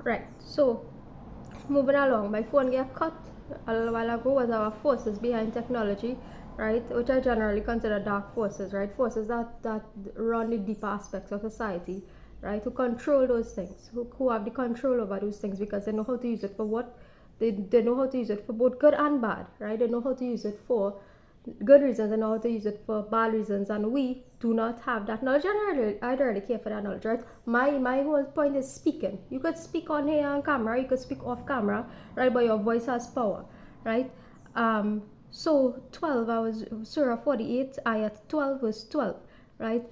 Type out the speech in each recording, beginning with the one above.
Right. So moving along, my phone get cut a little while ago was our forces behind technology, right? Which I generally consider dark forces, right? Forces that run the deeper aspects of society, right? Who control those things, who have the control over those things because they know how to use it for what they know how to use it for both good and bad, right? They know how to use it for good reasons and how to use it for bad reasons, and we do not have that knowledge. And I don't really care for that knowledge, right? My whole point is speaking. You could speak on here on camera, you could speak off camera, right? But your voice has power, right? So 12, I was Surah 48, ayat 12, verse 12, right?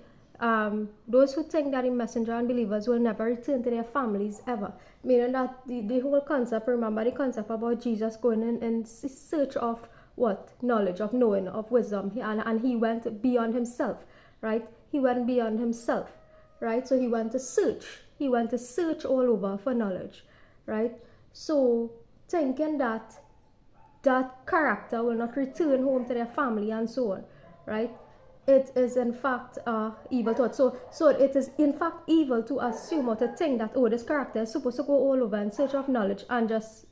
Those who think that the messenger and believers will never return to their families ever, meaning that the whole concept, remember the concept about Jesus going in search of what? Knowledge, of knowing, of wisdom, and he went beyond himself, right? He went beyond himself, right? So he went to search all over for knowledge, right? So thinking that that character will not return home to their family and so on, right? It is in fact evil thought. So it is in fact evil to assume or to think that, oh, this character is supposed to go all over in search of knowledge and just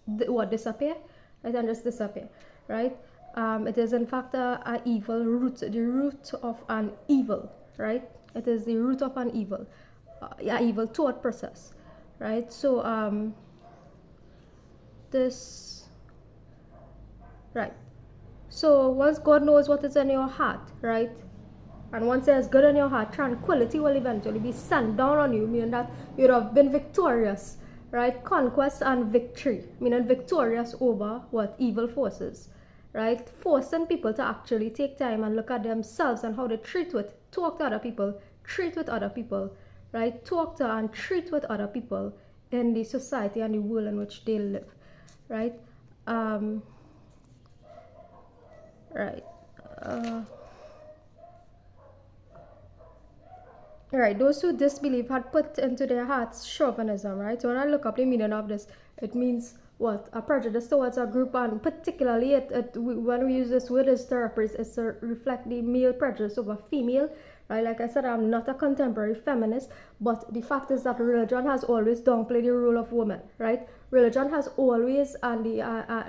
disappear, right? And just disappear, right? It is in fact a evil root, the root of an evil, right? It is the root of an evil, evil thought process, right? So this, right? So once God knows what is in your heart, right? And once there's good in your heart, tranquility will eventually be sent down on you, meaning that you'd have been victorious, right? Conquest and victory, meaning victorious over what? Evil forces, right? Forcing people to actually take time and look at themselves and how they talk to other people, treat with other people, right? Talk to and treat with other people in the society and the world in which they live, right? Right. Uh, Right, those who disbelieve had put into their hearts chauvinism, right? So when I look up the meaning of this, it means what? A prejudice towards a group, and particularly when we use this word, is to reflect the male prejudice over female, right? Like I said, I'm not a contemporary feminist, but the fact is that religion has always downplayed the role of women, right? Religion has always, and the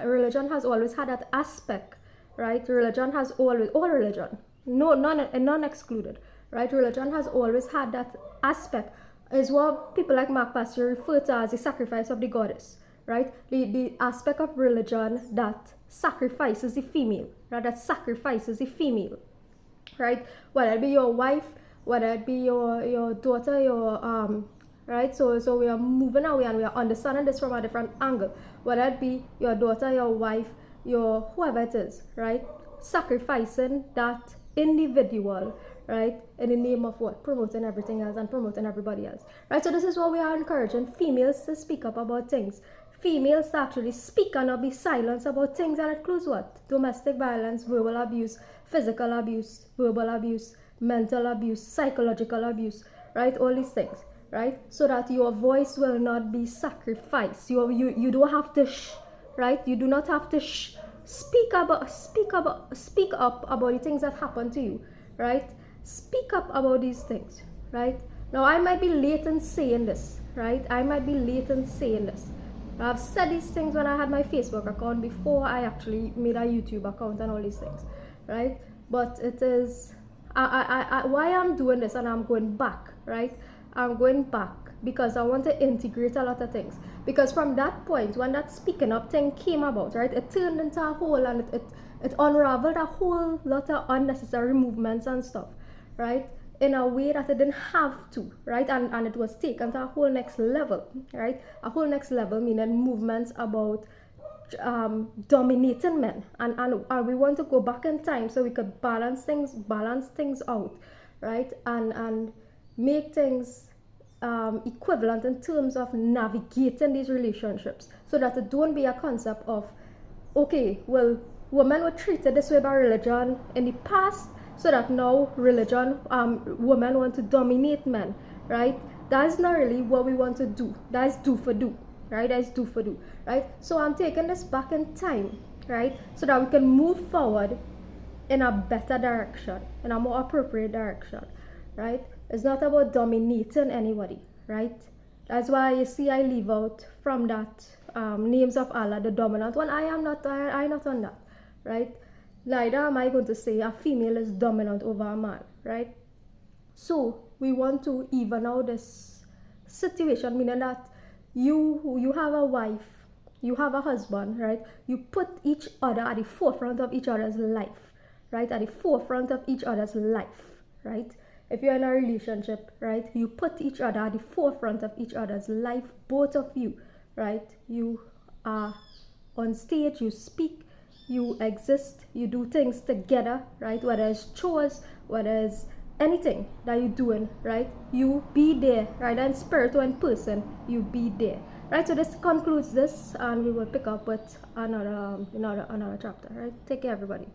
religion has always had that aspect, right? Religion has always, all religion, no, none excluded, right? Religion has always had that aspect, is what people like Mark Pastor refer to as the sacrifice of the goddess, right? The aspect of religion that sacrifices the female, right? That sacrifices the female, right? Whether it be your wife, whether it be your daughter, your right? So we are moving away and we are understanding this from a different angle. Whether it be your daughter, your wife, your whoever it is, right? Sacrificing that individual, right? In the name of what? Promoting everything else and promoting everybody else, right? So this is what we are encouraging females to speak up about things. Females to actually speak and not be silenced about things that includes what? Domestic violence, verbal abuse, physical abuse, verbal abuse, mental abuse, psychological abuse, right? All these things, right? So that your voice will not be sacrificed. You don't have to right? You do not have to speak up about the things that happen to you, right? Speak up about these things, right? Now I might be late in saying this, right? I might be late in saying this. I've said these things when I had my Facebook account before I actually made a YouTube account and all these things, right? But it is why I'm doing this, and I'm going back, right? I'm going back because I want to integrate a lot of things. Because from that point, when that speaking up thing came about, right, it turned into a whole, and it unraveled a whole lot of unnecessary movements and stuff, right? In a way that it didn't have to, right? And it was taken to a whole next level, right? A whole next level, meaning movements about dominating men, and we want to go back in time so we could balance things out, right? And make things equivalent in terms of navigating these relationships, so that it don't be a concept of, okay, well, women were treated this way by religion in the past, so that now religion, women want to dominate men, right? That is not really what we want to do. That is do for do, right? That is do for do, right? So I'm taking this back in time, right? So that we can move forward in a better direction, in a more appropriate direction, right? It's not about dominating anybody, right? That's why you see I leave out from that names of Allah, the dominant one. I not on that, right? Neither am I going to say a female is dominant over a man, right? So we want to even out this situation, meaning that you have a wife, you have a husband, right? You put each other at the forefront of each other's life, right? At the forefront of each other's life, right? If you're in a relationship, right, you put each other at the forefront of each other's life, both of you, right? You are on stage, you speak, you exist, you do things together, right? Whether it's chores, whether it's anything that you're doing, right? You be there, right? And spirit or in person, you be there, right? So this concludes this, and we will pick up with another chapter, right? Take care, everybody.